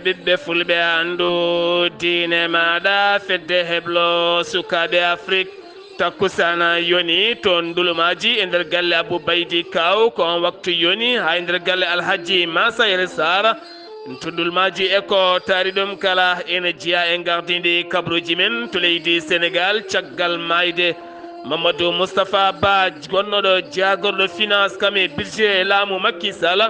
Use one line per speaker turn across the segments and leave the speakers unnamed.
ɓiɓɓe fulɓe andu diine maɗa fedde heblo sukaɓe afrique takkusana yoni to ndulumaji e nder galle abou baydi kaw ko on waktu yoni ha e nder galle alhaji masayel sar to ndulmaji e ko taari ɗum kala ene jeeya e gardidi kabruji men to leydi sénégal caggal mayde mamadou moustapha ba gonnoɗo jagorɗo finance kam e budget laamu Macky Sall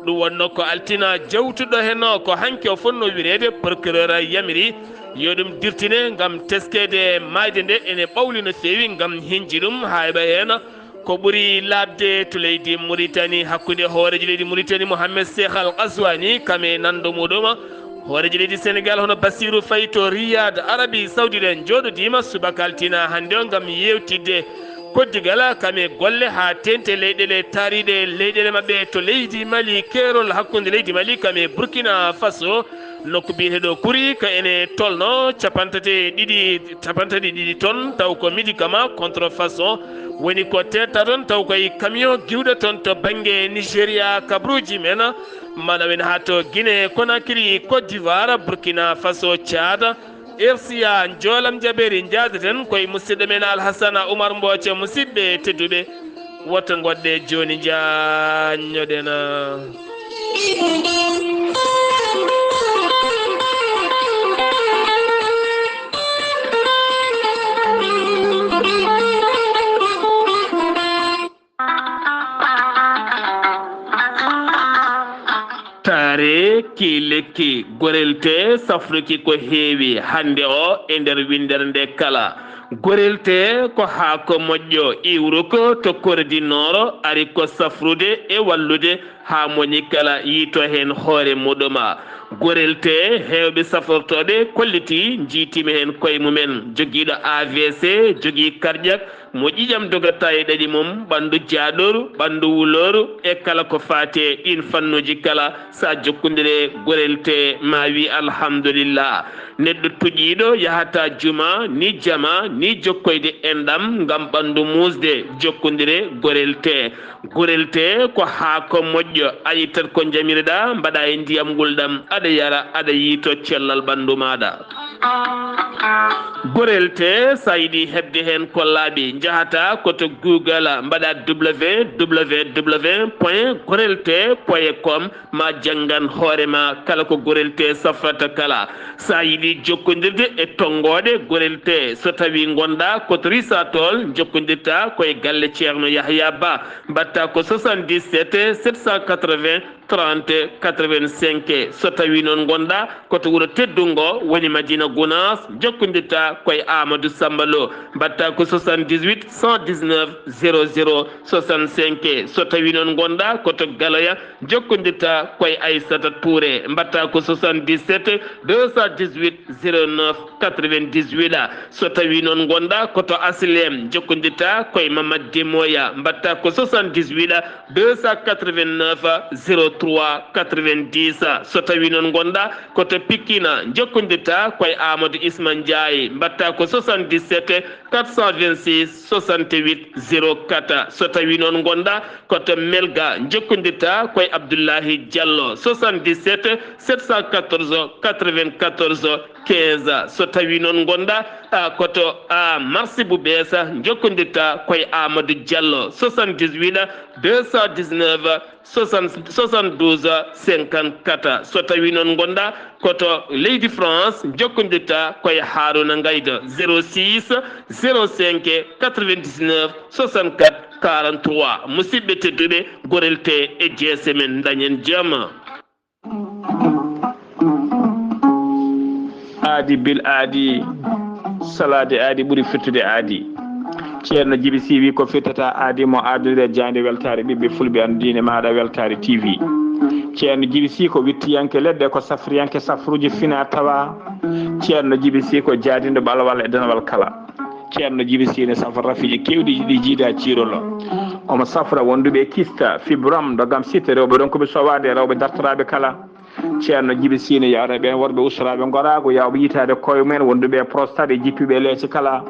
ɗum wonno ko altina jawtuɗo hen ko hanki o fonno wirede procureur yamiri yo ɗum dirtine gam teskede mayde nde ene ɓawli no fewi gam hinji ɗum hayɓa hen ko ɓuuri labde to leydi Mauritanie hakkude hooreji leydi Mauritanie Mohamed Cheikh Al Ghazouani kame nando muɗum hooreji leydi Sénégal hono Bassirou Faye to Riyad Arabie Saoudite en jooɗodima subaka altina hande o gam yewtidde koddigal kame golle ha tente leyɗele taariɗe leyɗele mabɓe to leydi Mali keerol hakkude leydi Mali kame Burkina Faso nokku biyeteɗo kuri ka ene tolno capantati ɗiɗi tonnes taw ko médicament contrefaçon woni ko tetta toon taw koye camion giwɗo toon to banggue Nigéria kabruji men maɗawen ha to Guinée Conakry Côte d'Ivoire Burkina Faso Tchad RCA jolam jaɓeri jaadeten koye musidɗo men Alhassana Oumar Mboce musidɓe tedduɓe woto goɗɗe joni jañoɗena tare ki lekki gorelte safruki ko heewi hande o e nder windere nde kala gorelte ko haako moƴƴo iwruko to korodinoro ari ko safrude e wallude ha moni kala yiito hen hoore muɗuma gorelte hewɓe safortoɓe kolliti jiitimi hen koye mumen joguiɗo AVC jogui cardiaque mo ƴiƴam dogata e ɗaɗi mum ɓandu jaaɗoru ɓandu wuloru e kala ko faate ɗin fannuji kala sa jokkodire gorelte ma wi alhamdulillah neɗɗo tuƴiɗo yahata juma ni jama ni jokkoyde enɗam gam ɓandu musde jokkodire gorelte ko haako moƴƴo ayi tan ko jamireɗa mbaɗa e ndiyam ngulɗam aɗa yara aɗa yiito cellal ɓandu maɗa gorelte sa yiɗi hebde hen kollaɓe jahata koto Google mbaɗa www.gorelte.com ma janggan hoorema kala ko gorelte safrata kala sa yiɗi jokkodirde e tonggode gorelte so tawi gonɗa koto risatol jokkodirta koye galle ceerno Yahya Ba mbatta ko 77 780 30 85 so tawi noon gonɗa koto wuuro teddungo woni Madina Gounas jokkodirta koye Amadou Samba Lo mbatta ko 78 119 00 65 so tawi noon gonɗa koto Galoya jokkodirta koye Aissata Touré mbatta ko 77 218 09 98 so tawi noon gonɗa koto Aslem jokkodirta koye Mamadou Demoya mbatta ko 78 289 03 90 so tawi noon gonɗa koto Pikina jokkodirta koye Amadou Isma Ndiaye mbatta ko 77 426 68 04 so tawi noon gonɗa koto Melga jokkodirta koye Abdullahi Diallo 77 714 94 15 so tawi noon gonɗa koto Marsibou Bessa jokkodirta koye Amadou Diallo 78 219 72 54 so tawi noon gonɗa koto leydi France jokkodirta koye Harouna Ngayda 06 05 99 64 43 musidɓe tedduɓe gorelte e jeese men dañen jaam aadi bil aadi salade aadi ɓuuri firtude aadi ceerno Djiby Sy wi ko firtata aadi mo addude jande weltare ɓiɓɓe fulɓe andine maɗa weltare TV ceerno Djiby Sy ko wittiyanke leɗɗe ko safriyanke safruji fina tawa ceerno Djiby Sy ko jaadindo ɓalwal e denwal kala ceerno Djiby Sy ne safra rafiji kewɗi ɗi jiida cirolo omo safra wonduɓe kista fibrom dogam sitte rewɓe ɗon koɓe sowade rewɓe dartoraɓe kala ceerno Djiby Sy ne yawta ɓen worɓe ustoraɓe gorago yawɓe yitade koye mumen wonduɓe prostate jippiɓe leese kala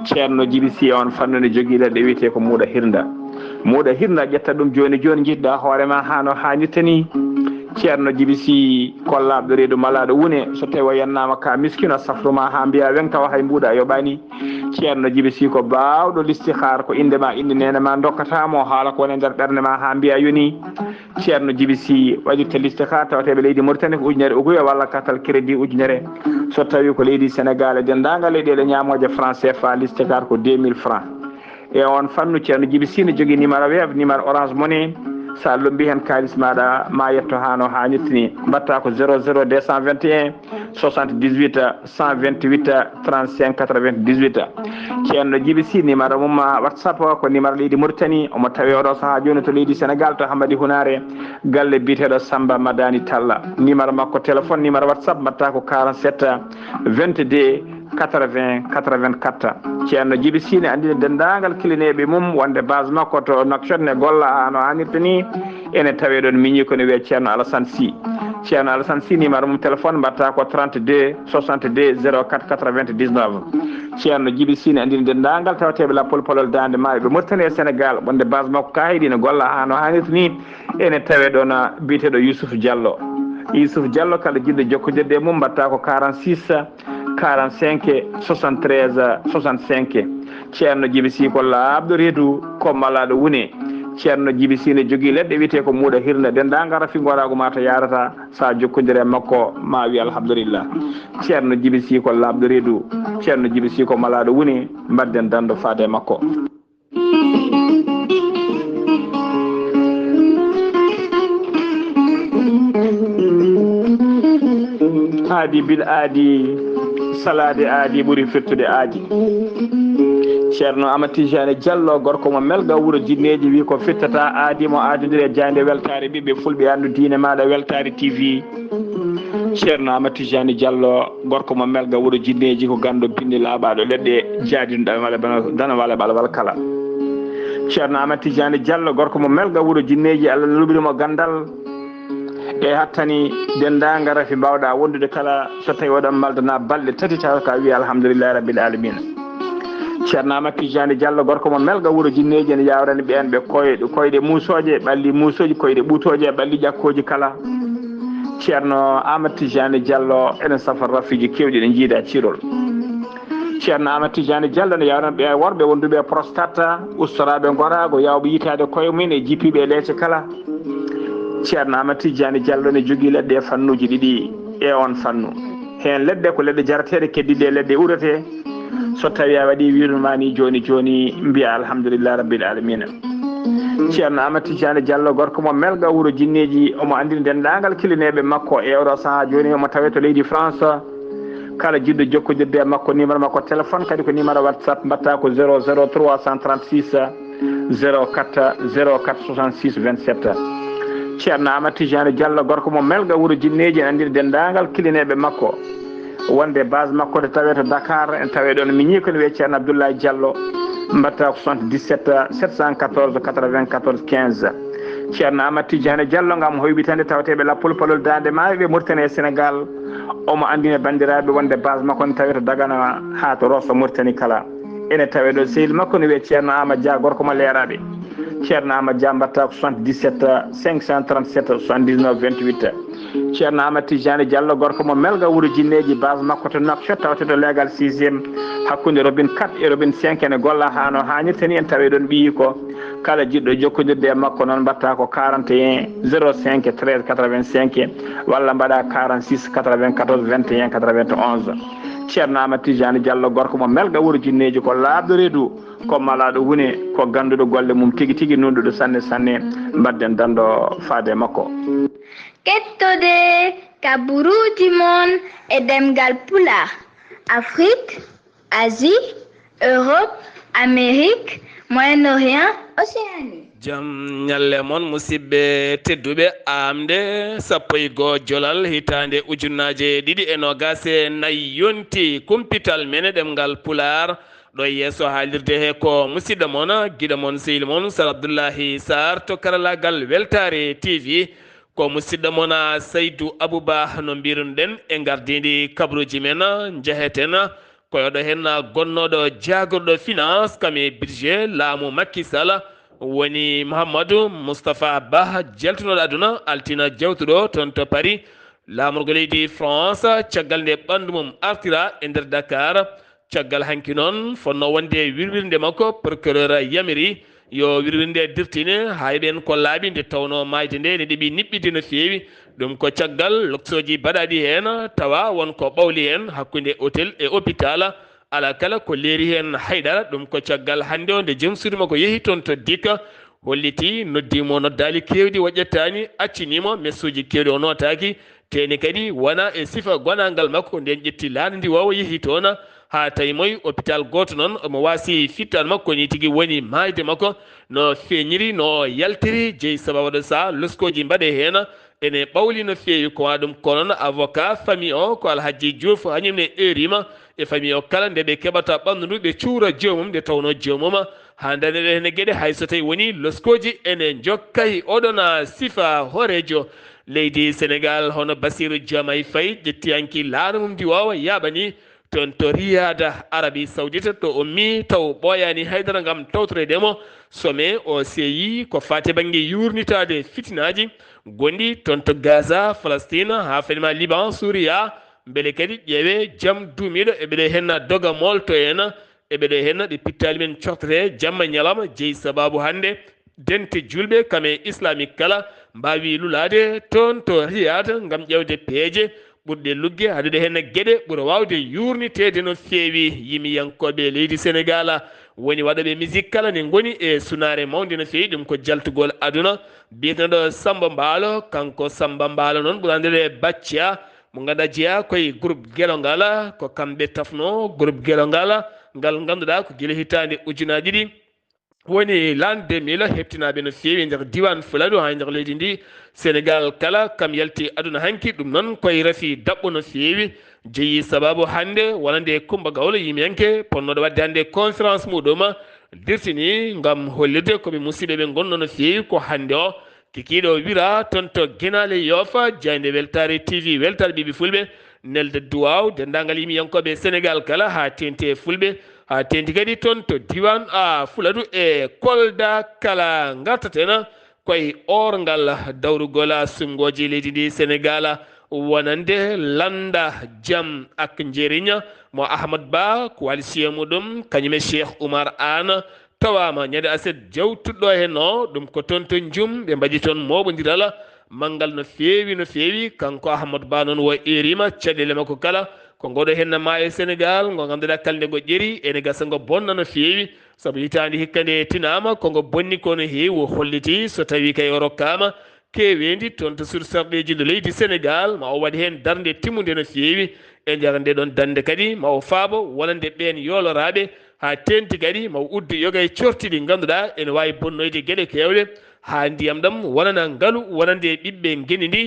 ceerno Djiby Sy on fannude jogui leɗɗe wiyete ko muuɗa hirda ƴetta ɗum joni joni jiɗɗa hoorema hano hannirta ni
ceerno jibisi kollaɓɗo reedu malaɗo wune so tawi o yannama ka miskino safruma ha mbiya wen tawa hay mbuuɗa yoɓani ceerno jibisi ko bawɗo listihar ko indema inde nene ma dokkatamo haala ko woni nder ɓerde ma ha mbiya yoni ceerno jibisi waɗirte listihar tawateɓe leydi Mauritanie ko ujunere uguya walla katal crédit ujunere so tawi ko leydi Sénégal e dendagal leyɗele ñamoje franc CFA listihar ko 2000 francs e on fannu ceerno jibisi ne jogui numéro web numéro orange money sa lombi hen kalis maɗa ma yetto hano ha ñittini mbatta ko 00 221 78 128 35 98 ceerno jibisi numéro mum whatsapp ko numéro leydi Mauritanie omo tawi oɗo saaha joni to leydi Sénégal to Hamadi Hunare galle biteɗo Samba Madani Talla numéro makko téléphone numéro whatsapp mbatta ko 47 22 80 84 ceerno jibisi ne andina dendagal kilineɓe mum wonde base makko to Nouakchott ne golla ano hannirta ni ene tawe ɗon miñi kono wiye ceerno Alassane Sy ceerno Alassane Sy numéro mum téléphone mbatta ko 32 62 04 99 ceerno jibisi ne andina dendagal tawateɓe lappol polol dande maayo ɓe Mauritanie e Sénégal wonde base makko kayidi ne golla hano hannirta ni ene tawe ɗon biteɗo Youssouf Diallo kala jiɗɗo jokkodirde e mum mbatta ko 46 45 73 65 ceerno jibisi ko laaɓɗo reedu ko malaɗo wune ceerno jibisi ne jogui leɗɗe wiyete ko muuɗa hirna dendagal rafingorago ma to yarata sa jokkodire makko ma wi alhamdulillah ceerno jibisi ko laaɓɗo reedu ceerno jibisi ko malaɗo wune mbadden dando faade makko aadi bil aadi salade aadi ɓuuri firtude aadi ceerno Amatijane Diallo gorko mo melga wuuro jinneji wi ko fittata aadi mo aadodiri e jande weltare ɓiɓɓe fulɓe andu diine maɗa weltare TV ceerno Amatijane Diallo gorko mo melga wuuro jinneji ko gando bindi laaɓaɗo leɗɗe jaadinɗa dana wala ɓalwal kala ceerno Amatijane Diallo gorko mo melga wuuro jinneji Allah luɓirimo gandal e hattani dendagal rafi mbawɗa wondude kala so tawi oɗon maldana balɗe tati taw ka wiya alhamdulillahi rabbil alamina ceerno Amatijane Diallo gorko mo melga wuuro jinneji ene yawrani ɓen ɓe koyɗe musoje ɓalli musoji koyɗe ɓuutoje e ɓalli ƴakkoji kala ceerno Amatijane Diallo ene safar rafiji kewɗi ɗe jiida cirol ceerno Amatijane Diallo ne yawrani ɓe worɓe wonduɓe prostate ustoraɓe gorago yawɓe yitade koye mumen e jippiɓe leece kala ceerno Amatijane Diallo ne jogui leɗɗe e fannuji ɗiɗi e on fannu hen leɗɗe ko leɗɗe jarateɗe keddiɗe leɗɗe urete so tawi a waɗi wirmani joni mbiya alhamdulillah rabbil alamina ceerno Amatijane Diallo gorko mo melga wuuro jinneji omo andini dendagal kilineɓe makko e oɗo saaha joni omo tawe to leydi France kala jiɗɗo jokkodirde e makko numéro makko téléphone kadi ko numéro whatsapp mbatta ko 00 336 04 66 27 ceerno Amatijane Diallo gorko mo melga wuuro jinneji en andiri dendagal kilineɓe makko wonde base makko de tawe to Dakar en tawe ɗon miñi ko ne wiye ceerno Abdullaahi Diallo mbatta ko 77 714 94 15 ceerno Amatijane Diallo gam hoybitande tawateɓe lappol palol dande maayo ɓe Mauritanie e Sénégal omo andine bandiraɓe wonde base makko ne tawe to Dagana ha to Rosso Mauritanie kala ene tawe ɗo sehil makko ne wiye ceerno Amadou Dia gorko mo leeraɓe ceerno Amadou Dia mbatta ko 77 537 79 28 ceerno Amatijane Diallo gorko mo melga wuuro jinneji base makko to Nouakchott tawateɗo légal 6e hakkude robin 4 e robin 5 ene golla hano hannirtani en tawe ɗon ɓiyi ko kala jiɗɗo jokkodirde e makko noon mbatta ko 41 05 13 85 walla mbaɗa 46 94 21 91 ceerno Amatijane Diallo gorko mo melga wuuro jinneji ko laaɓɗo reedu ko malaɗo wune ko ganduɗo golle mum tigui nunɗuɗo sanne mbadden dando faade makko
kettode kaburuji mon e ɗemngal pulaar Afrique Asie Europe Amérique Moyen-Orient Océanie
jam ñalle moon musidɓe tedduɓe aaɓnde sappo e goho jolal hitande ujunnaje ɗiɗi e nogase nayyi yonti kumpital mene ɗemngal pulaar ɗo yesso haalirde he ko musidɗo moon guiɗo moon sehil moon sar Abdullaahi Saar to karalagal weltare TV ko musidɗo moon Seydou Abouba no mbirunoɗen e gardidi kabaruji men jeheten koyoɗo hen gonnoɗo jagorɗo finance kame budget laamu Macky Sall woni Mouhamadou Moustapha Ba jaltunoɗo aduna altina jawtuɗo toon to Paris lamorgo leydi France caggal nde ɓandu mum artira e nder Dakar caggal hanki noon fonno wonde wirwirde makko procureur yamiri yo wirwirde dirtine hayɓen ko laaɓi nde tawno mayde nde ne ɗeɓi niɓɓide no feewi ɗum ko caggal loksoji baɗaɗi hen tawa wonko ɓawli hen hakkude hôtel e hôpital ala kala ko leeri hen haydara ɗum ko caggal hande o nde joom suudu makko yeehi toon to dikka holliti noddimo noddali kewɗi waƴƴettani accinimo messuji kewɗi o notaki teni kadi wona e sifa gonangal makko nden ƴetti laana ndi wawa yeehi toon ha tawi moy hôpital goto noon omo wasi fittan makko ni tigui woni mayde makko no feñiri no yaltiri jeeyi sababude sa loskoji mbaɗe hen ene ɓawli no feewi ko waɗum ko noon avocat famille o ko Alhaji Diouf hañumne erima e famille o kala nde ɓe keɓata ɓandu ndu ɓe cuura jomum nde tawno jomum ha daneɗe hene gueɗe hay so tawi woni loskoji ene jokkay oɗon sifa horejo leydi Sénégal hono Bassirou Diomaye Faye ƴettiyanki laana mum ndi wawa yaɓani toon to Riyada Arabie Saoudite to ummi taw ɓooyani haydara gam tawtoredemo some o seeyi ko fate banggue yurnitade fitinaji gondi toon to Gaza Palestine ha fanima Liban Suria beele kadi ƴeewe jaam duumiɗo eɓeɗe henna doga molto en eɓeɗe henna ɗe pittali men cohtere jamma ñalama jeeyi sababu hande dente julɓe kame islamique kala mbawi lulade toon to Riyad gam ƴewde peeje ɓurɗe lugge haɗude hen gueɗe ɓuura wawde yurnitede no feewi yimiyankoɓe leydi Sénégal woni waɗoɓe musique kala ne goni e sunare mawde no feewi ɗum ko jaltugol aduna biyeteɗo Samba Mbaalo kanko Samba Mbaalo noon ɓuurandede Baccia mo ganduɗa jeeya koye groupe guelongal ko kamɓe tafno groupe guelongal ngal ganduɗa ko guila hitande ujunaji ɗiɗi woni l'an 2000 heftinaɓe no feewi nder diwan Fuladu ha nder leydi ndi Sénégal kala kam yalti aduna hanki ɗum noon koye rafi dabɓo no feewi jeeyi sababu hande wonande Coumba Gawlo yimiyanke ponnoɗo wadde hande conférence muɗum dirtini gam hollirde koɓe musidɓe ɓe gonno no feewi ko hande o kikiɗo wira toon to Guénale Yofa jayde weltare TV weltare ɓiɓe fulɓe nelde duwaw dendagal yimiyankoɓe Sénégal kala ha tenti fulɓe ha tenti kadi toon to diwan Fuladu e Kolda kala gartatena koye orgal dawrugol sumgoji leydi ndi Sénégal wonande landa jaam ak jeriña mo Ahmad Ba ko walisiye muɗum kañume Cheikh Oumar Anne tawama ñande aset jawtuɗɗo hen o ɗum ko toon to jum ɓe mbaɗi toon moɓodiral manggal no feewi kanko Ahmadou Ba noon wo erima caɗele makko kala ko ngoɗo hen maayo Sénégal ngo ganduɗa kalde ngo ƴeeri ene gasa ngo bonna no feewi saabu hitande hikka nde tinama kongo bonni ko no heewi o holliti so tawi kay o rokkama kewendi toon to sur sarɗeji no leydi Sénégal ma o waɗi hen darde timmude no feewi e nder nde ɗon dande kadi ma o faabo wonande ɓen yoloraɓe ha tenti kadi ma o uddu yoga e cortiɗi ganduɗa ene wawi bonnoyde gueɗe kewɗe ha ndiyam ɗam wonana ngaalu wonande ɓiɓɓe geni ndi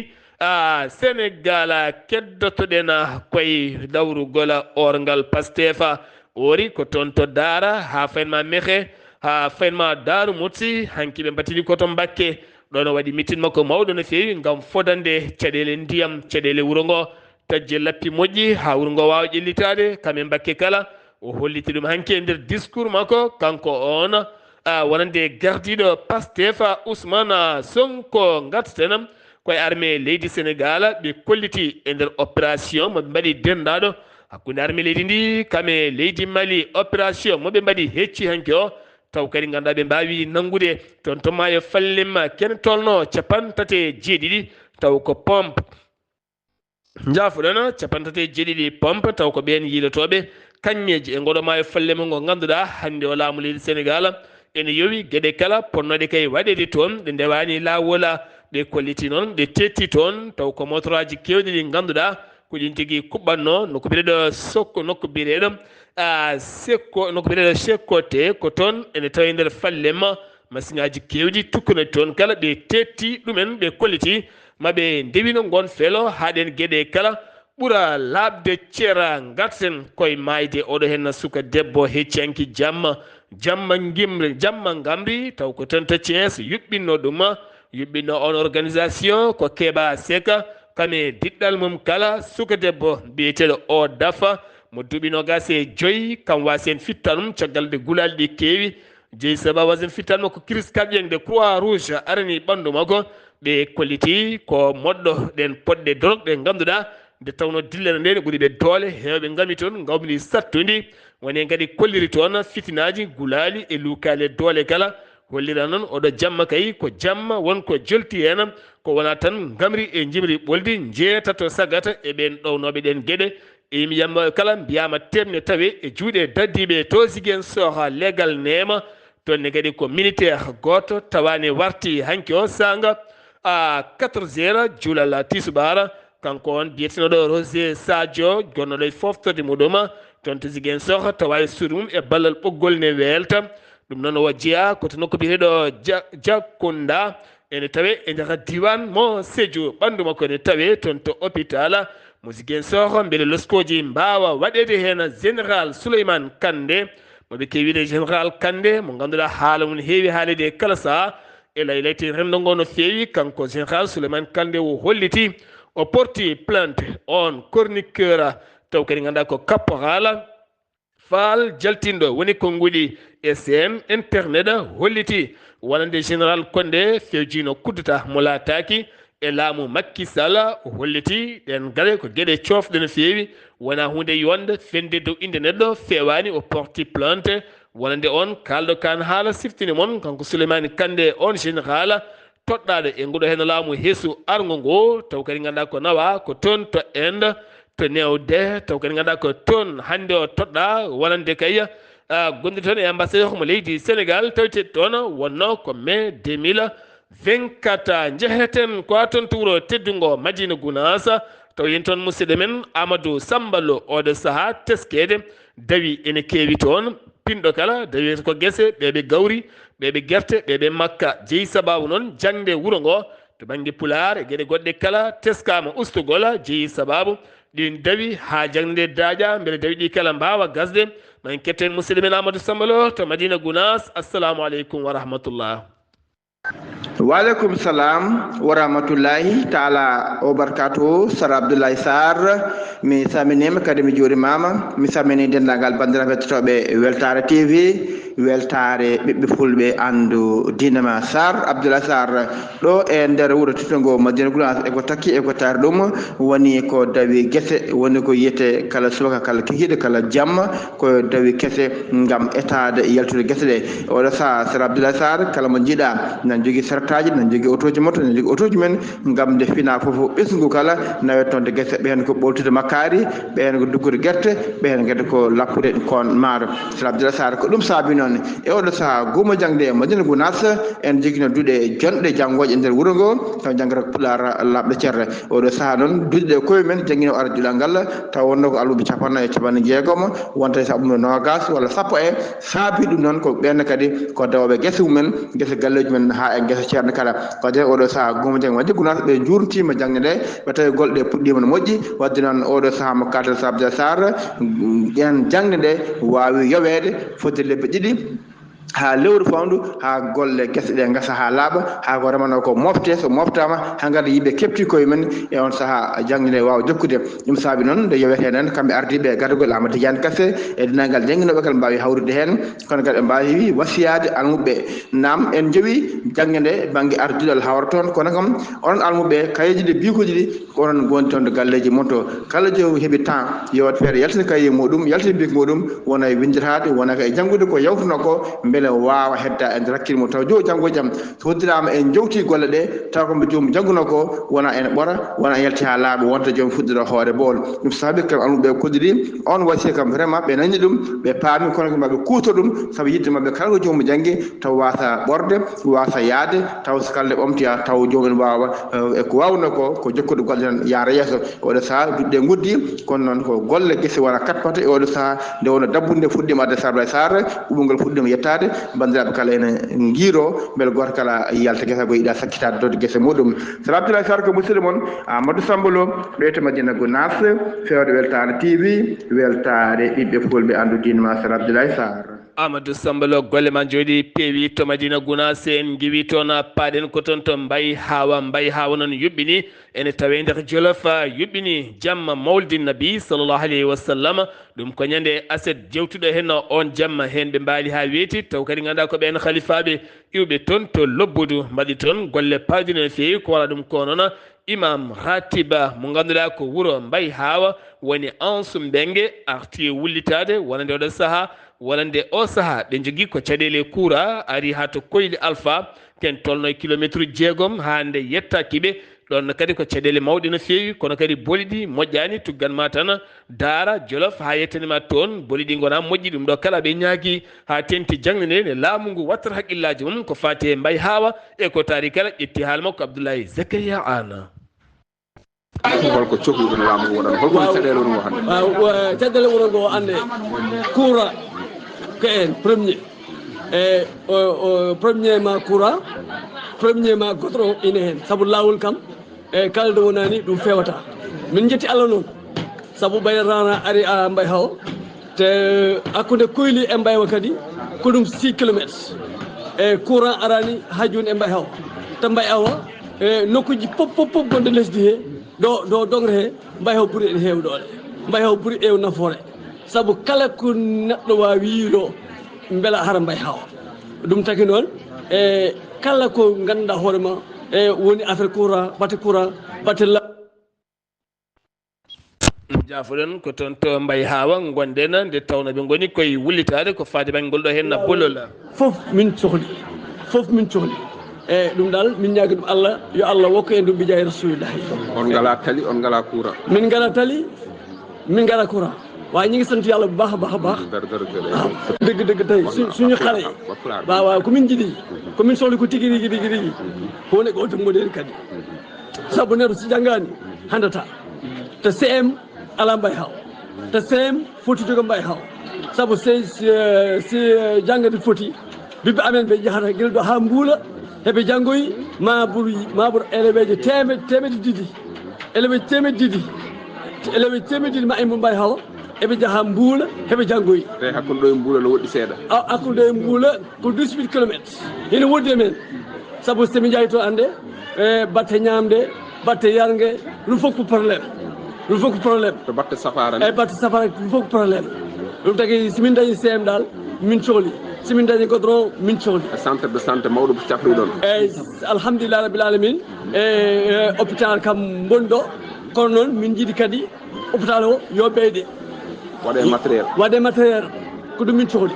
Sénégal keddotoɗen koye dawrugol orgal Pastefa ori ko toon to Daara ha faynma Mexe ha faynma Daaru Mutsi hanki ɓe mbatini koto Mbakke ɗon o waɗi mitin makko mawɗo no feewi gam fodande caɗele ndiyam caɗele wuuro ngo tajje lappi moƴƴi ha wuuro ngo wawa ƴellitade kame Mbakke kala o holliti ɗum hanki e nder discours makko kanko on wonande gardiɗo Pastefa Ousmane Sonko gartatenam koye armée leydi Sénégal ɓe kolliti e nder opération moɓe mbaɗi dendaɗo hakkude armée leydi ndi kame leydi Mali opération moɓe mbaɗi hecci hanki o taw kadi ganduɗa ɓe mbawi nangude toon to maayo Fallim ken tolno 37 taw ko pompe jafuɗon 37 pompe taw ko ɓen yiilotoɓe kanñeji e ngoɗo maayo Fallim ngo ganduɗa hande o laamu leydi Sénégal ene yowi gueɗe kala ponnoɗe kay waɗede toon ɗe ndewani lawol ɗe kolliti noon ɗe tetti toon taw ko motoraji kewɗi ɗi ganduɗa ko ɗin tigui kuɓɓanno nokko biyeɗo sokko nokko biyeɗo sekko nokko biyeɗo sekkote ko toon ene tawi nder Fallim machine aji kewɗi tukkunoɗi toon kala ɓe tetti ɗumen ɓe kolliti maɓe ndewino gon feelo haɗen gueɗe kala ɓuura labde ceera garten koye mayde oɗo hen suka debbo hecciyanki jamma gamri taw ko toon to Thiès yuɓɓinno ɗum yuɓɓinno on organisation ko keɓa seka kame diɗɗal mum kala suka debbo biyeteɗo o dafa mo duuɓi 25 kam wasi en fitta ɗum caggal de gulali ɗi keewi jeyi saba wasin fittanmo ko crise kaɓƴengde croix rouge arani ɓandu makko ɓe kolliti ko moɗɗo ɗen poɗɗe dorog ɗe ganduɗa nde tawno dillere nde ne ɓuuri ɓe doole hewɓe gami toon gawmini sattude woni kadi kolliri toon fitinaji gulali e lukali doole kala hollira noon oɗo jamma kay ko jamma wonko jolti hen ko wona tan gamri e jimri ɓoldi jeetato sagata e ɓen ɗownoɓe ɗen gueɗe emi yamba kala mbiyama temne tawe e juuɗe daddiɓe to siguen soha légal nema toonne kadi ko militaire goto tawani warti hanki o sanga à 4h julal tisubara kanko on biyetenoɗo Rosé Sadio gonnoɗo e foftorde muɗum toon to Ziguinchor tawa e suudu mum e ballal ɓoggol ne welta ɗum noon o jeeya koto nokku biyeteɗo Jakunda ene tawe e jaka diwan mo Sédhiou ɓandu makko ne tawe toon to hôpital mo Ziguinchor beele loskoji mbawa waɗede hen général Souleymane Kandé moɓe kewide général Kandé mo ganduɗa haala mum heewi haalede kala saaha e laylati rendo ngo no feewi kanko général Souleymane Kandé o holliti o porti plainte on chroniqueur taw kadi ganduɗa ko caporal faal jaltinɗo woni konguɗi e sen internet holliti wonande général Kandé fewjino kuddata mo laataki e laamu Macky Sall holliti ɗen gale ko gueɗe cofɗe no feewi wona hunde yonde fende dow inde neɗɗo fewani o porti plainte wonande on kalɗo kan haala siftini moon kanko Souleymane Kandé on général toɗɗaɗo e nguɗo hen laamu heesu argo ngo taw kadi ganduɗa ko nawa ko toon to Inde to newde taw kadi ganduɗa ko toon hande o toɗɗa wonande kay gonɗi toon e ambassadeur mo leydi Sénégal tawete toon wonno ko mai 2024 jeheten ko toon to wuuro teddungo Madina Gounass taw yen toon musidɗo men Amadou Samballo oɗo saaha teskede dawi ene keewi toon pinɗo kala dawi ko guese ɓeɓe gawri ɓeɓe guerte ɓeɓe makka jeeyi sababu noon jangde wuuro ngo to banggue pulaar e gueɗe goɗɗe kala teskama ustugol jeeyi sababu ɗin dawi ha jangde daaƴa beele dawi ɗi kala mbawa gasde min ketten musidɗo men Amadou Samballo to Madina Gounass assalamu aleykum wa rahmatullah.
Waleykum salam wa rahmatullahi taala o barkatu Sara Abdullaahi Saar mi saminima kadi mi juurimama mi samini dendagal bandiraɓe hettotoɓe Weltare TV weltare ɓiɓɓe fulɓe andu dinama Sar Abdullaahi Sar ɗo e nder wuuro tittongo Madina Gounass eko takki eko tari ɗum woni ko dawi guese woni ko yiyete kala subaka kala kikiɗe kala jamma ko dawi guese gam etade yaltude guese ɗe oɗo saaha Sara Abdullaahi Sar kala mo jiiɗa nan jogui sertaji nan jogui autoji moto nan jogui autoji men gam nde fina foof ɓesgu kala nawettonde guese ɓen ko ɓoltude makkari ɓen ko duggude guerte ɓen kadi ko lappude kon maaro Sara Abdullaahi Sar ko ɗum saabi noon e oɗo saaha gumo jangde e Madina Gounass en joguino duuɗe jonɗe janggoje e nder wuuro ngo taw janggata ko pulaar labɗo ceerre oɗo saaha noon duuɗe ɗe koye men jangguino ara juulal ngal taw wonno ko alluɓe capanɗe jeegom wonta sa ɓumno nogas walla sappo e saabi ɗum noon ko ɓen kadi ko dawoɓe guese mumen guese galleji men ha e guese ceerno kala kadi oɗo saaha gumo jangde Madina Gounass ɓe jurtima jangde nde ɓe tawi golɗe puɗɗima no moƴƴi wadde noon oɗo saaha mo kalten Sara Abdullaahi Sar ƴen jangde nde wawi yowede fodde lebbe ɗiɗi ha lewru fawndu ha golle guese ɗe gasa ha laaɓa ha ko remano ko mofte so moftama ha gadda yimɓe kepti koye men e on saaha jangde nde wawa jokkude ɗum saabi noon nde yowete hen kamɓe ardiɓe gadagol Amadou Tidiane Kassé e dennagal jangguinoɓe kala mbawi hawrude hen kono kadi ɓe mbawi wasiyade almuɓe nam en jowi jangde nde banggue ardudal hawra toon kono kam onon almuɓe kayeji ɗi bikoji ɗi onon gondi toon to galleji mon to kala jomum heeɓi temps yo wat feere yaltina kaye muɗum yaltina bik muɗum wona e windirade wona e janggude ko yawtuno ko beele wawa hedda e nder hakkille mum taw jo janggo jaam so hoddirama en jowti golle ɗe taw ko jomum jangguno ko wona ene ɓora wona yalti ha laaɓa wonta jomum fuɗɗoro hoore bool ɗum saabi kam almuɓe koddiri on wasi kam vraiment ɓe nani ɗum ɓe paami kono ko maɓe kuuto ɗum saabu yidde mabɓe kala ko jomum janggi taw wasa ɓorde wasa yaade taw so kalde ɓomtoya taw jomum wawa e ko wawno ko jokkude golle tan yaara yeeso oɗo saaha duɗɗe guddi kono noon ko golle guese wona katpata e oɗo saaha nde wonno dabbude fuɗɗima adde Sara Abdullaahi Sar ɓuɓolngol fuɗɗima yettade bandiraɓe kala ene guiro beele goto kala yalta guesa ko yiiɗa sakkitade dodde guese muɗum Sara Abdullaahi Sar ko musidɗo moon Amadou Samballo ɗo to Madina Gounass fewde Weltare TV weltare ɓiɓɓe fulɓe andu dinema Sara Abdullaahi Sar.
Amadou Sambalo golle man jodi peewi to Madina Guna sen giwi toon paaɗen ko toon to Mbaye Hawa noon yuɓɓini ene tawe nder Jolof yuɓɓini jamma mawlidi nabi sallllahu alayhi wa sallam ɗum ko ñande aset jewtuɗo hen on jamma hen ɓe mbaali ha weeti taw kadi ganduɗa ko ɓen khalifaɓe iwɓe toon to lobbudu mbaɗi toon golle pawdino no feewi ko wala ɗum ko noon imam ratiba mo ganduɗa ko wuuro Mbaye Hawa woni Ansu Mbengue arti wullitade wonande oɗo saaha wonande o saaha ɓe jogui ko caɗele coura ari ha to Koyli Alpha ken tolno e kilométre jeegom hande yettakiɓe ɗon kadi ko caɗele mawɗe no feewi kono kadi boli ɗi moƴƴani tugganma tan daara Jolof ha yettanima toon boli ɗi gona moƴƴi ɗum ɗo kala ɓe ñaagui ha tenti jangde nde ne laamu ngu wattata haqqillaji mum ko fati e Mbaye Hawa e ko taari kala ƴetti haala makko Abdoulaye Zakaria Ana
holko cohluɗo no laamu ngu waɗan holko caɗele woni wo hande
caɗele woni ngo hande courant ko en premier e premièrement courant premièrement goudron ine hen saabu lawol kam e kalde wonani ɗum fewata min jetti Allah noon saabu Mbaye rana ari a Mbaye Hawa te hakkude Koyli e Mbaye kadi ko ɗum 6 kilométres e courant arani ha joni e Mbaye Hawa te Mbaye Hawa e nokkuji pop gonɗe lesdi he ɗo dongre he Mbaye Hawa ɓuuri en hewɗole Mbaye Hawa ɓuuri ew nafoore saabu kala ko neɗɗo wawi yiilo beela hara Mbaye Hawa ɗum taki noon e kala ko ganduɗa hoorema e woni affaire courant batte
jafoɗon ko toon to Mbaye Hawa gonɗen nde tawno ɓe goni koye wullitade ko fati bangol ɗo henna bolol
fof min cohli e ɗum dal min ñaagui ɗum Allah yo Allah wokko en ɗum ɓe jaye rasulillahi
on ngala tali on ngala courant
min ngala tali min ngala courant waaye ñu ngi sant yàlla bu baax a baax a baax dëgg tey suñu xale yi waaw ko min jiɗi komin sohli ko tigi rigui woni ko to moɗeni kadi saabu neɗɗo so janggani handata te CM ala Mbaye Hawa te CM foti jogo Mbaye Hawa saabu si janggade foti ɓiɓɓe amen ɓe jahata guila ɗo ha Mbuula heɓe janggoyi mabour élève ji temedde ɗiɗi élève temedde ma immo Mbaye Hawa eɓe jaaha Mbuula heɓe janggoyi
te hakkude ɗo e Mbuula no woɗɗi seeɗa
hakkude ɗo e Mbuula ko 18 kilométres ene woɗɗi e men saabu somi jaayi to ande e batte ñamde batte yargue ɗum fof ko probléme
to batte safara
eyyi batte safara ɗum fof ko probléme ɗum tagui somin dañi CM dal min cohli somin dañi goudron min cohli
centre de santé mawɗo cafri ɗon
eyyi alhamdulillah rabbil alamin e hôpital kam bonɗo kono noon min jiiɗi kadi hôpital o yo ɓeyde waɗe matériel ko ɗum min cohli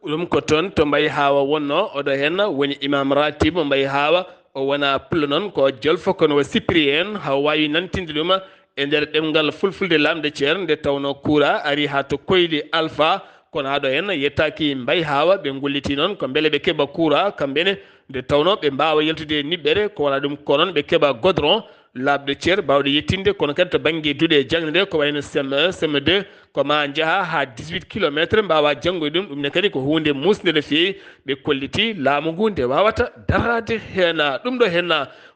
ɗum ko toon to Mbaye Hawa wonno oɗo hen woni imam ratib Mbaye Hawa o wona pulla noon ko jolfo kono o cyprien ha wawi nantinde ɗum e nder ɗemgal fulfulde lamde ceer nde tawno coura ari ha to Koyli Alpha kono haɗo hen yettaki Mbaye Hawa ɓe golliti noon ko beele ɓe keeɓa coura kamɓene nde tawno ɓe mbawa yaltude niɓɓere ko wona ɗum ko noon ɓe keeɓa goudron labde ceer bawɗe yettinde kono kadi to banggue duuɗe jangde nde ko wayno sem1 sem2 koma jaaha ha 18 kilométre mbawa janggoye ɗum ɗumne kadi ko hunde musde no fewi ɓe kolliti laamu ngu nde wawata darade hen ɗum ɗo hen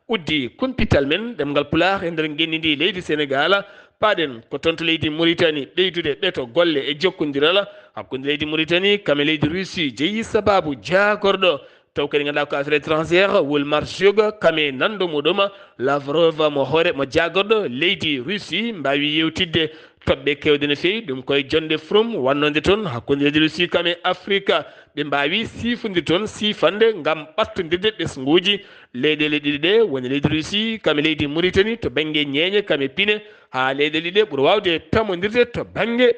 uddi kumpital men ɗemgal pulaar e nder genni ndi leydi Sénégal paɗen ko toon to leydi Mauritanie ɓeydude ɓeeto golle e jokkodiral hakkude leydi Mauritanie kame leydi Russie jeeyi sababu jagorɗo taw kadi ganduɗa ko affaire étrangére Wulmar Sug kame nando muɗum Lavrov mo hoore mo jagorɗo leydi Russie mbawi yewtidde toɓɓe kewde no fewi ɗum koye jonde from wannode toon hakkude leydi Russie kame Afrique ɓe mbawi sifude toon sifande gam ɓattodirde ɓesguji leyɗele ɗiɗi ɗe woni leydi Russie kame leydi Mauritanie to banggue ñeñe kame Pine ha leyɗele ɗiɗi ɓuura wawde tammodirde to banggue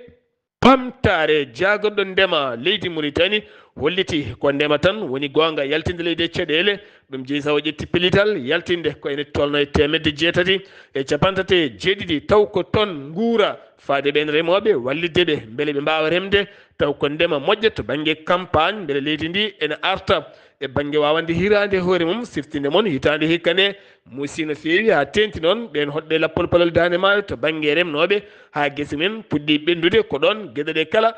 ɓamtare jagorɗo ndema leydi Mauritanie holliti ko ndema tan woni gonga yaltinde leydi e caɗele ɗum jeeyi sawo ƴetti pilital yaltinde ko ene tolno e 1jeetati e capantati jeeɗiɗi taw ko toon guura faade ɓen remoɓe wallidde ɓe beele ɓe mbawa remde taw ko ndema moƴƴa to banggue campagne beele leydi ndi ene arta e banggue wawande hirande hoore mum siftinde moon hitande hikka nde muusi no fewi ha tenti noon ɓen hoɗɓe lappol palol dande maayo to banggue remnoɓe ha guese men puɗɗi ɓendude ko ɗon gueɗe ɗe kala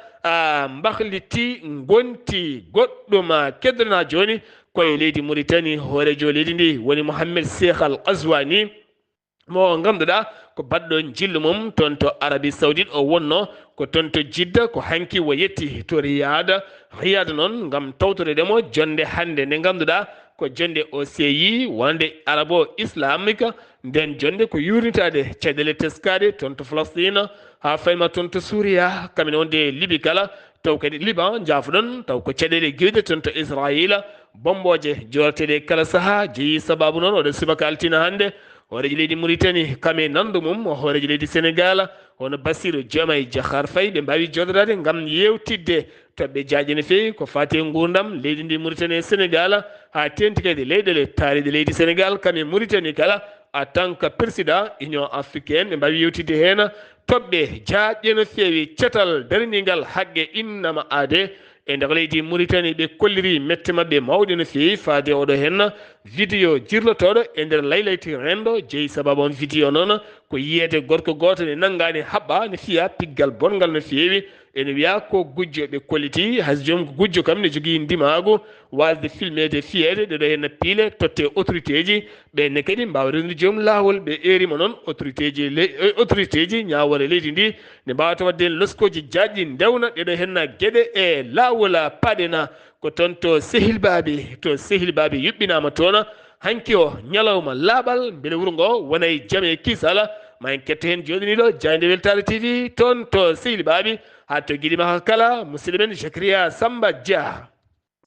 mbahliti gonti goɗɗum keddona joni koye leydi Mauritanie hoorejo leydi ndi woni Mohamed Cheikh Al Qazwani mo ganduɗa ko baɗɗo jillu mum toon to Arabie Saoudite o wonno ko toon to Jidda ko hanki o yetti to Riyada noon gam tawtoreɗemo jonde hande nde ganduɗa ko jonde OCI wonde arabo islamique nden jonde ko yurnitade caɗele teskade toon to Palestine ha fayma toon to Suria kamɓe wonde Libi kala taw kadi Liban jafuɗon taw ko caɗele guirɗe toon to Israila bomboje jorteɗe kala saaha jeeyi sababu noon oɗo subaka altina hande horeji leydi Mauritanie kame nandu mum horeji leydi Sénégal hono Bassirou Diomaye Diakhar Faye ɓe mbawi jodorade gam yewtidde toɓɓe jaaƴe no fewi ko fati e gurdam leydi ndi Mauritanie e Sénégal ha tenti kadi leyɗele taariɗe leydi Sénégal kame Mauritanie kala en tant que président Union africaine ɓe mbawi yewtidde hen toɓɓe jaaƴe no fewi cetal darningal haqqe innama aade e nder leydi Mauritanie ɓe kolliri mette mabɓe mawɗe no fewi faade oɗo hen vidéo jirlotoɗo e nder laylayti rendo jeeyi sababu on vidéo noon ko yiyede gorko goto ne nanggani haɓɓa ne fiya piggal bongal no fewi ene wiya ko gujjo ɓe kolliti hay joom ko gujjo kam ne jogui ndimagu wasde filmede fiyede ɗeɗo henno piile totte autorité ji ɓenne kadi mbawa rendude joom lawol ɓe erima noon autorité ji ñawore leydi ndi ne mbawata wadde hen loskoji jaajɗi ndewna ɗeɗo henna gueɗe e lawol paɗena ko toon to sehil baɓe yuɓɓinama toon hanki o ñalawma laaɓal beele wuuro ngo wonay jaam e kisala ma en ketta hen joɗiniɗo Jayde Weltare TV toon to sehil baɓe ha to guiɗima kala musidɗo men Zakaria Samba Dia.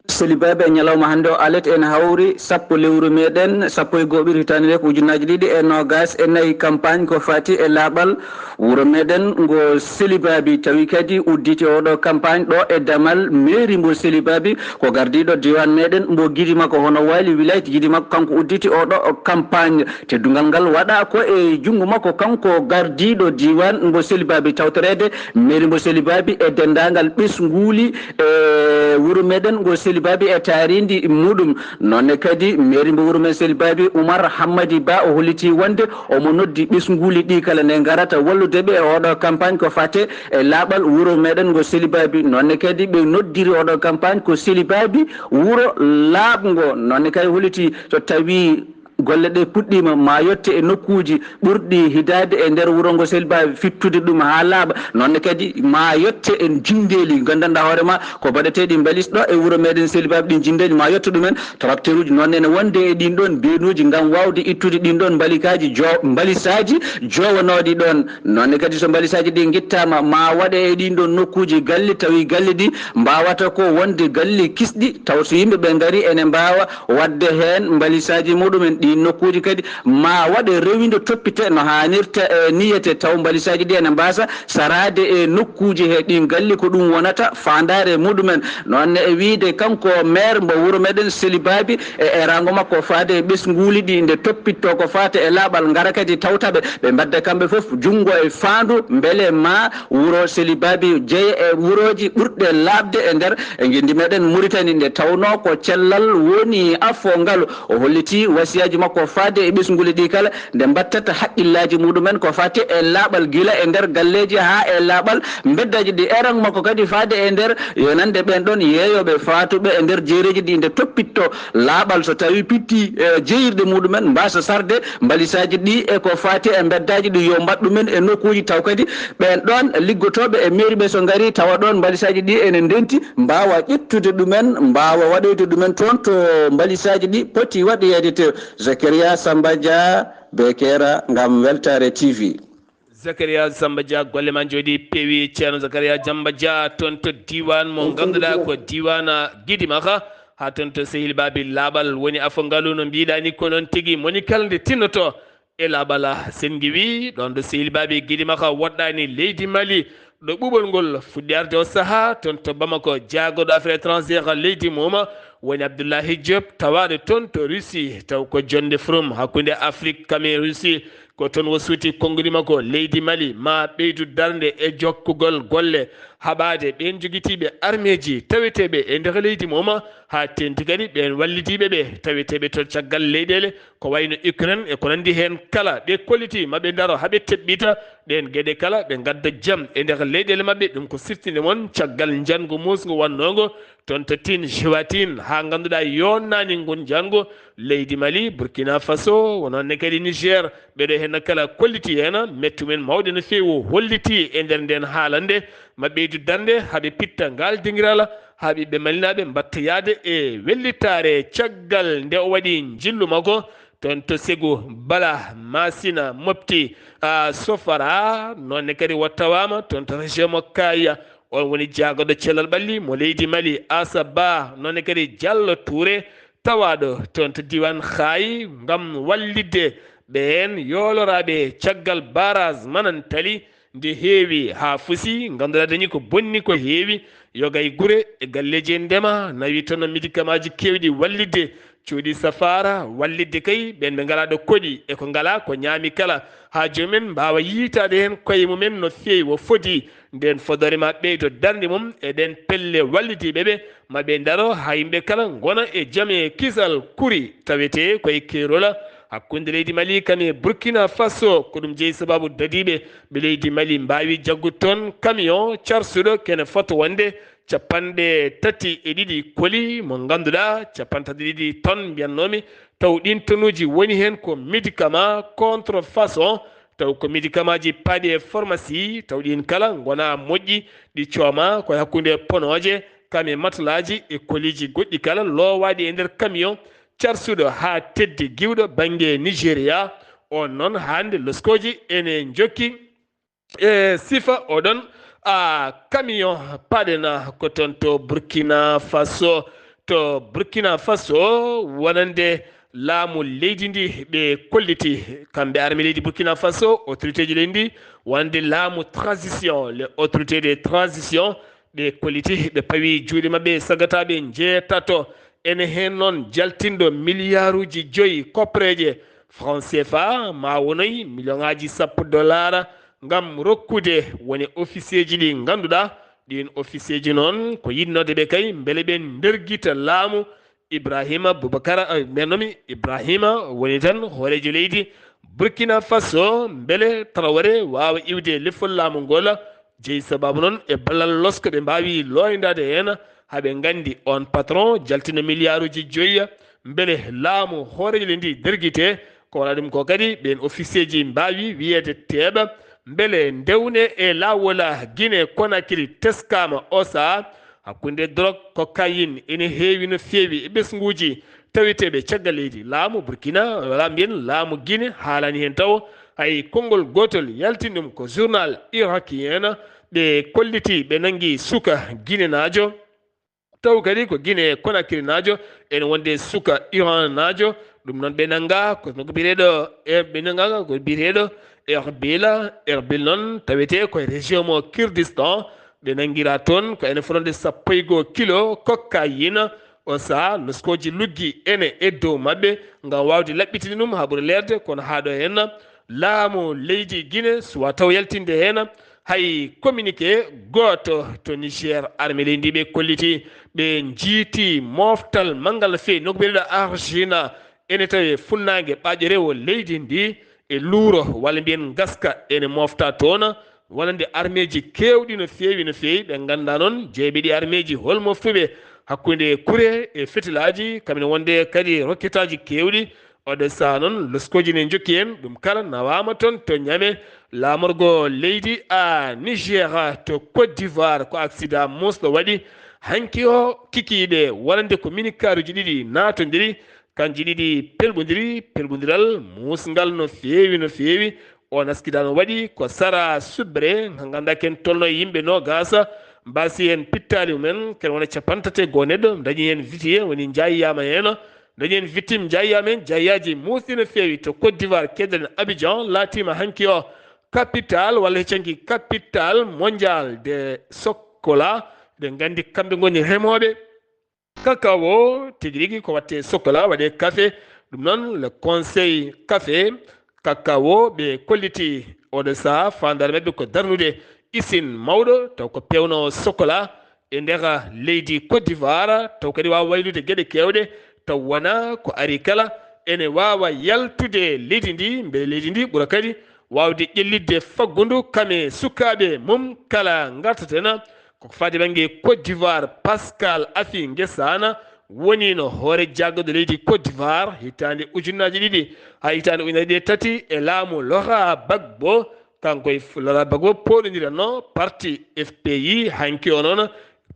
Selibaɓe ñalawma hande o alet en hawri 10 lewru meɗen 11 hitande nde ko ujunaji ɗiɗi e nogas e nayyi campagne ko fati e laaɓal wuuro meɗen ngo Selibaɓe tawi kadi udditi oɗo campagne ɗo e damal mairie mbo Selibaɓe ko gardiɗo diwan meɗen mbo guiɗi makko hono wali wilayte guiɗi makko kanko udditi oɗo campagne teddugal ngal waɗa ko e junggo makko kanko gardiɗo diwan mbo Selibaɓe tawtorede mairie mbo Selibaɓe e dendagal ɓesguuli e wuuro meɗen ngo Selibaɓe e taridi muɗum nonne kadi mairie mbo wuuro men Selibaɓe Oumar Hammadi Ba o holliti wonde omo noddi ɓesguuli ɗi kala nde garata walludeɓe e oɗo campagne ko fate e laaɓal wuuro meɗen ngo Selibaɓe nonne kadi ɓe noddiri oɗo campagne ko Selibaɓe wuuro laaɓgo nonne kadi holliti so tawi golle ɗe puɗɗima ma yette e nokkuji ɓurɗi hidade e nder wuuro ngo Selibaɓe fittude ɗum ha laaɓa nonne kadi ma yette en jindeli gandanɗa hoorema ko baɗeteɗi balis ɗo e wuuro meɗen Selibaɓe ɗin jindeli ma yetta ɗumen tracteur uji noon ene wonde e ɗin ɗon benuji gam wawde ittude ɗin ɗon balisaji jowanoɗi ɗon nonne kadi so balisaji ɗi guittama ma waɗe e ɗin ɗon nokkuji galle tawi galle ɗi mbawata ko wonde galle kisɗi taw so yimɓeɓe gaari ene mbawa wadde hen balisaji muɗumen ɗi nokkuji kadi ma waɗe rewide toppite no hannirta e niyete taw balisaji ɗi ene mbasa sarade e nokkuji he ɗin galli ko ɗum wonata fandare muɗumen nonne e wiide kanko maire mbo wuuro meɗen Selibaɓe e rango makko faade e ɓesguuli ɗi nde toppitto ko fate e laaɓal gara kadi tawtaɓe ɓe mbadda kamɓe foof junggo e fandu beele ma wuuro Selibaɓe jeeya e wuuroji ɓurɗe labde e nder e guindi meɗen Mauritanie nde tawno ko cellal woni afo ngal o holliti wasiyaji makko fade e ɓesguuli ɗi kala nde mbattata haqqillaji muɗumen ko fati e laaɓal guila e nder galleji ha e laaɓal beddaji ɗi eran makko kadi fade e nder yonande ɓen ɗon yeeyoɓe fatuɓe e nder jeereji ɗi nde toppitto laaɓal so tawi pitti jeeyirɗe muɗumen mbasa sarde balisaji ɗi e ko fati e beddaji ɗi yo mbaɗɗumen e nokkuji taw kadi ɓen ɗon liggotoɓe e mairie ɓe so gaari tawa ɗon balisaji ɗi ene ndenti mbawa ƴettude ɗumen mbawa waɗoyde ɗumen toon to balisaji ɗi poti waɗoyede te Zakaria Samba Dia Bekera ngam Weltare TV.
Zakaria Samba Dia golle man jooɗi peewi ceerno Zakaria Samba Dia toon to diwan mo ganduɗa ko diwana Guidimaka ha toon to Sehilbaɓe laaɓal woni afongalu no mbiɗani ko noon tigui moni kala nde tinnoto e laaɓala sen giwi ɗon ɗo Sehilbaɓe Guidimaka woɗɗani leydi Mali ɗo ɓuɓol ngol fuɗɗi arde o saaha toon to Bamako jaagoɗo affaire étrangére leydi muma woni Abdullaahi Diop tawaɗo toon to Russie taw ko jonde from hakkude Afrique kame Russie ko toon wo suuti konngudi makko leydi Mali ma ɓeydu darde e jokkugol golle haɓade ɓen jogitiɓe armeji taweteɓe e nder leydi moma ha tenti kadi ɓen wallitiɓe ɓe taweteɓe to caggal leyɗele ko wayno Ukraine e ko nandi hen kala ɓe kolliti maɓe daro haaɓe teɓɓita ɗen gueɗe kala ɓe gadda jaam e nder leyɗele mabɓe ɗum ko siftinde moon caggal jango musgo wannogo toon to tin Jowatin ha ganduɗa yonnani ngon jango leydi Mali Burkina Faso wononne kadi Niger ɓeɗo hen kala kolliti hen mettu men mawɗe no feewi holliti e nder nden haalande maɓɓeydu darde haaɓe pitta ngal dingiral ha ɓiɓɓe malinaɓe mbatta yaade e wellitare caggal nde o waɗi jillu makko toon to Ségou Bala Masina Mopti Sofara nonne kadi wattawama toon to région mo Kaya on woni jaagoɗo cellal ɓalli mo leydi Mali Assa Ba nonne kadi Diallo Touré tawaɗo toon to diwan Khayi ngam wallidde ɓen yoloraɓe caggal barrage Manantali nde heewi ha fusi ganduɗa dañi ko bonni ko heewi yogay gure e galleji ndema nawi toon médicament ji kewɗi wallidde cuuɗi safara wallidde kay ɓen ɓe ngalaɗo koɗi eko ngala ko ñaami kala ha jomumen mbawa yiitade hen koye mumen no feewi wo foti nden fodore ma ɓeydo darde mum eɗen pelle wallidiɓeɓe maɓe daro ha yimɓe kala gona e jaam e kisal kuri tawete koye kerola hakkunde leydi Mali kami Burkina Faso ko ɗum jeeyi sababu dadiɓe ɓe leydi Mali mbawi jaggude toon camion carsuɗo kene foto wonde 32 koli mo ganduɗa 32 tonnes mbiyannomi taw ɗin tonnuji woni hen ko médicament contrefaçon taw ko médicament ji paaɗi e pharmacie taw ɗin kala gona moƴƴi ɗi cooma koye hakkude ponoje kami matelaji e koliji goɗɗi kala lowaɗi e nder camion carsuɗo ha teddi giwɗo banggue Nigéria on noon hande loskoji ene jokki e sifa oɗon camion paɗena ko toon to Burkina Faso wonande laamu leydi ndi ɓe kolliti kamɓe armi leydi Burkina Faso autorité ji leydi ndi wonande laamu transition les autorités de transition ɓe kolliti ɓe pawi juuɗe mabɓe sagataɓe jeetato ene hen noon jaltinɗo milliard uji 5 koppreje franc CFA ma wonoyi million ngaji $10 ngam rokkude woni officier ji ɗi ganduɗa ɗin officier ji noon ko yinnode ɓe kay beele ɓe nderguita laamu Ibrahima Boubacara mennomi Ibrahima woni tan hoorejo leydi Burkina Faso beele Traoré wawa iwde lefol laamu ngol jeeyi sababu noon e ballal losko ɓe mbawi loyndade hen haɓe gandi on patron jaltina milliard uji 5 beele laamu hoorejo le ndi derguite ko wona ɗum ko kadi ɓen officier ji mbawi wiyede teeɓa beele ndewne e lawola Guinée Conakry teskama o saha hakkunde drogue cocaïne ene heewi no feewi e ɓesguji taweteɓe caggal leydi laamu Burkina wala mbiyen laamu Guinée haalani hen taw hay konngol gotol yaltini ɗum ko journal irakien ɓe kolliti ɓe nangui suka Guinée najo taw kadi ko Guinée Conakry najo ene wonde suka Iran najo ɗum noon ɓe nanga ko biyeteɗo ɓe nanga ko biyeteɗo Erbil noon tawete koye région mo Kurdistan ɓe nanguira toon ko ene fotande 12 kilo cocaïne o saha noskoji luggi ene e dow mabɓe ngam wawde laɓɓitinde ɗum ha ɓuura leerde kono haɗo hen laamu leydi Guinée suwa taw yaltinde hen hay communiqué goto to Niger armé leydi ndi ɓe kolliti ɓe jiiti moftal manggal feewi noko ɓeɗeɗo argina ene tawi funnague ɓaaƴo rewo leydi ndi e luuro walla mbiyen gaska ene mofta toon wonande armé ji kewɗi no feewi ɓe ganda noon jeeɓiɗi armé ji holmo fuɓe hakkude kure e fetilaji kamɓe wonde kadi rokketaji kewɗi oɗo saha noon loskoji ne jokki hen ɗum kala nawama toon to ñame lamorgo leydi a Niger to Côte d'Ivoire ko accident musɗo waɗi hanki o kikiɗe wonande ko minikaruji ɗiɗi natodiri kanji ɗiɗi pelɓodiral musgal no feewi on askidano waɗi ko Sara Subre ganda ken tolno yimɓe no gasa mbasi hen pittali mumen ken wona 34 neɗɗo dañi hen viti woni jayiyama hen dañi hen victime jayiyama hen jayiyaji musɗi no feewi to Côte d'Ivoire keddelen Abidjan latima hanki o capital walla heccanki capital mondial de chocolat ɓe gandi kamɓe goni remoɓe cacao tigui rigui ko watte chocolat waɗe café ɗum noon le conseil café cacao ɓe kolliti oɗo saha fandare mabɓe ko darnude usine mawɗo taw ko pewno sokola e ndega leydi Côte d'Ivoire taw kadi wawa waylude gueɗe kewɗe taw wona ko ari kala ene wawa yaltude leydi ndi beele leydi ndi ɓuura kadi wawde ƴellidde faggudu kame sukaɓe mum kala gartatena koko fadi banggue Côte d'Ivoire Pascal Afi Guessana woni no hoore jaggodo leydi Côte d'Ivoire hitande ujunnaji ɗiɗi ha hitande ujunnaji ɗiɗi tati e laamu Laurent Gbagbo kanko e Laurent Gbagbo poɗodiranno parti FPI hanki o noon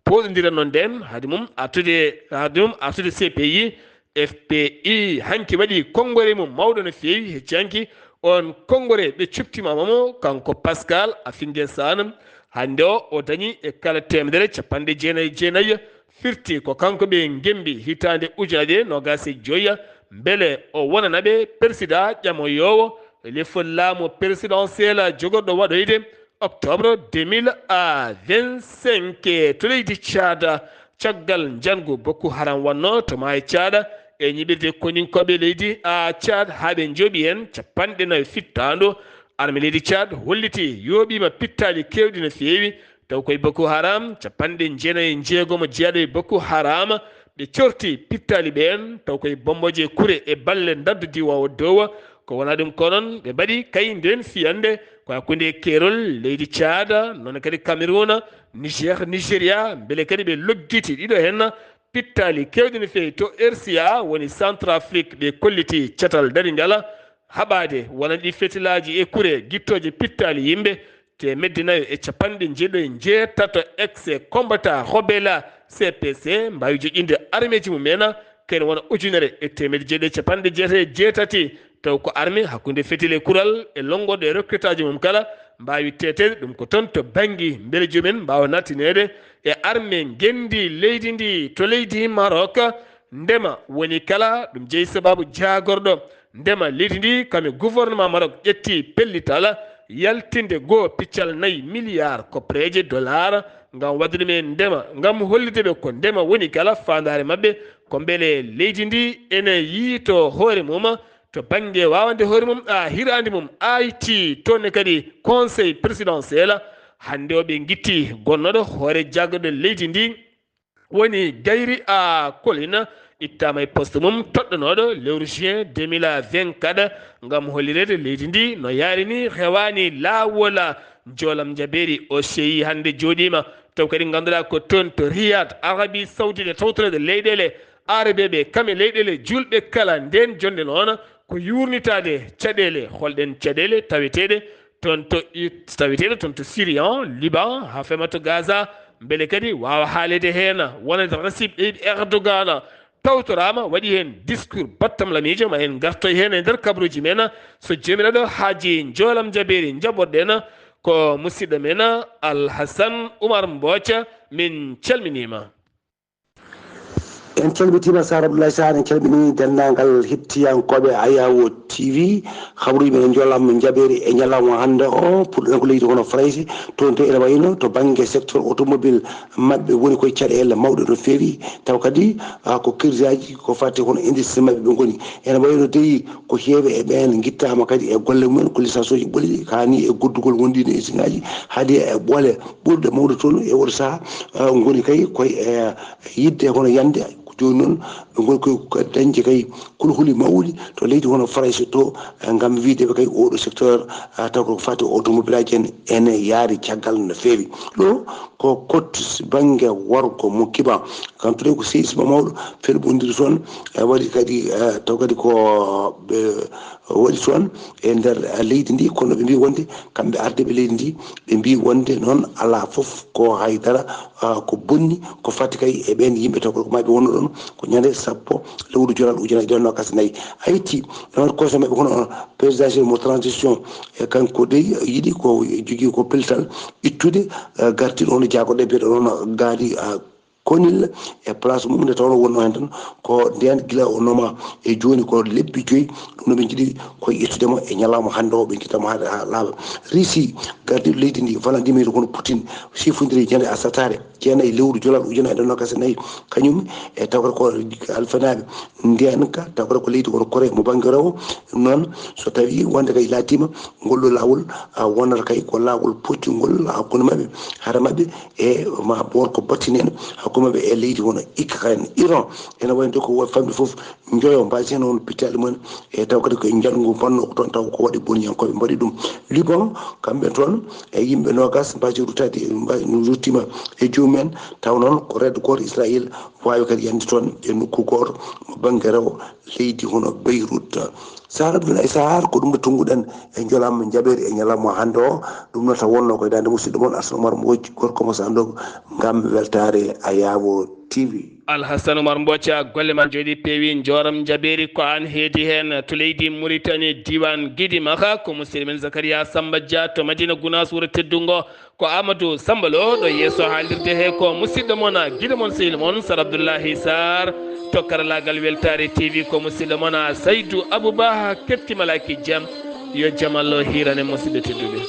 poɗodiranno nden haade mum artude CPI FPI hanki waɗi konngore mum mawɗo no feewi hecci hanki on konngore ɓe cuptimamamo kanko Pascal Afi Guessana hande o dañi e kala temedere capanɗe jeenayyi firti ko kanko ɓe gembi hitande ujunnaje nogas e joyya beele o wonanaɓe président ƴamoyowo lefol laamu présidentiel jogorɗo waɗoyde octobre 2025 to leydi Tchad caggal jangu Boko Haram wanno to maayo Tchad e ñiɓirde koninkoɓe leydi Tchad haaɓe jooɓi hen capanɗe nayi fittandu arme leydi Tchad holliti yooɓima pittali kewɗi no feewi taw koye Boko Haram capanɗe jeenayi e jeegomo jeeɗo e Boko Haram ɓe corti pittali ɓen taw koye bomboje kure e balle daddu diwa dow ko wona ɗum ko noon ɓe mbaɗi kay nden fiyande ko hakkude keerol leydi Tchad noon kadi Cameroun Nigéria beele kadi ɓe loggiti ɗiɗo hen pittali kewɗi no feewi to RCA woni Centrafrique ɓe kolliti catal daringal haɓade wona ɗi fetilaji e kure guittoje pittali yimɓe te meddinayo e capanɗe jeeɗo e jeetato ex combattant rebelle CPC mbawi joƴƴinde armeji mumen ken wona ujunere e temedde jeeɗo e capanɗe jeetati e jeetati taw ko armé hakkude fetile kural e longoɗo e recrutage mum kala mbawi tetede ɗum ko toon to banggue beele jomumen mbawa nattinede e armé gendi leydi ndi to leydi Maroc ndema woni kala ɗum jeeyi sababu jagorɗo ndema leydi ndi kame gouvernement Maroc ƴetti pellital yaltinde goo piccal 4 milliards koppreje dollar ngam wadde ɗumen ndema ngam hollideɓe ko ndema woni kala fandare mabɓe ko beele leydi ndi ene yiito hoore mum to banggue wawande hoore mum hirande mum ayti toonne kadi conseil présidentiel hande o ɓe guitti gonnoɗo hoore jaggoɗo leydi ndi woni Gayri Colline ittama e poste mum toɗɗonoɗo lewru juin 2024 ngam hollirede leydi ndi no yarini hewani lawol jolam jaberi o seyi hande joɗima taw kadi ganduɗa ko toon to Riyad Arabie Saoudite tawtorede leyɗele arabeɓe kame leyɗele julɓe kala nden jonde noon ko yurnitade caɗele holɗen caɗele taweteɗe toon to Syrian Liban ha fema to Gaza beele kadi wawa haalede hen wonade Recep Tayyip Erdogan tawtorama waɗi hen discours battam lamijo ma en gartoy hen e nder kabruji men so jomiraɗo haaji jolam jaberi jaɓoɗɗen ko musidɗo men Alhassane Oumar Mbocca min calminima.
en calmitima Sar Abdullaahi Saar en calmini denndangal hettiyankoɓe Ayawo TV habaruji men jolam jaɓeri e ñalawma hannde o puɗɗoɗen ko leydi hono Fraysi toon to ene wayno to banggue secteur automobile mabɓe woni koye caɗele mawɗe no feewi taw kadi ko kirjaji ko fatti hono industrie mabɓe ɓe goni ene wayno deyi ko heewi e ɓen guittama kadi e golle mumen ko licence uji ɓolɗi hani e guddugol wondino e usine aji haadi e ɓoole ɓurɗe mawɗe toon e oɗo saaha goni kay koye e yidde hono yande joni noon ɓe goni koye dañde kay kulhuli mawɗi to leydi hono Fraysi to gam wideɓe kay oɗo secteur taw ko fati automobile aji en ene yaari caggal no feewi ɗo ko cote banggue worko mo kiba kam to ko seysima mawɗo felɓodiri toon waɗi kadi taw kadi ko ɓe waɗi toon e nder leydi ndi kono ɓe mbi wonde kamɓe ardeɓe leydi ndi ɓe mbi wonde noon ala foof ko haydara ko bonni ko fatti kay e ɓen yimɓe taw ko maɓe wonno ɗon ko ñande sappo lewru jolal ujunaje ɗon nogas nayyi hayti noon conseil maɓɓe hono présidentiel mo transition e kanko dey yiiɗi ko jogui ko pellital ittude gartiɗo hono jagoɗe mbiyeɗo noon gaadi konilla e place mum nde tawno wonno hen tan ko nden gila o noma e joni ko lebbi 5 ɗum no ɓe jiiɗi koye ƴettudemo e ñalawma hande o ɓe guittamo haade ha laaɓa Russie gardiɗo leydi ndi Vladimir kono Poutine sifodiri ñande asatare jeenayyi lewru jolal ujunnaje ɗe nogas e nayyi kañum e tawata ko alfanaɓe ndiyanka tawata ko leydi kono Corée mo banggue rewo ɗum noon so tawi wonde kay laatima ngolɗo lawol wonata kay ko lawol poccugol hakkude mabɓe haara mabɓe e ma bor ko battini en hakkude mabɓe e leydi wono ikka kayen Iran ene wayno ko famde foof joyo mbasi hen on pittali mumen e taw kadi koye jallgu bonno ko toon taw ko waɗi boniyankoɓe mbaɗi ɗum Liban kamɓe toon e yimɓe nogas mbasi ruttade ruttima e jomumen taw noon ko redde goto Israël wawi kadi yande toon e nokku goto mo banggue rewo leydi hono Beyrouth Saar Abdullaahi Saar ko ɗum ɗo tonnguɗen e jolamma jaɓere e ñalawma hande o ɗum noon taw wonno koye dande musidɗo moon Assane Oumar Mbodji gorko mo sandogo ngam weltare a yawo TV
Alhassane Oumar Mbocca golle ma jooɗi peewi joram jaɓeri ko an heedi hen to leydi Mauritanie diwan Guidimaka ko musidɗo men Zakaria Samba Dia to Madina Gounass wuuro teddungo ko Amadou Samba Lo ɗo yesso haalirde he ko musidɗo moon guiɗo moon sehil moon Sar Abdullahi Saar to karallagal weltare TV ko musidɗo moon Saydou Abouba kettimalaki jaam yo jaam Allah hirane musidɓe tedduɓe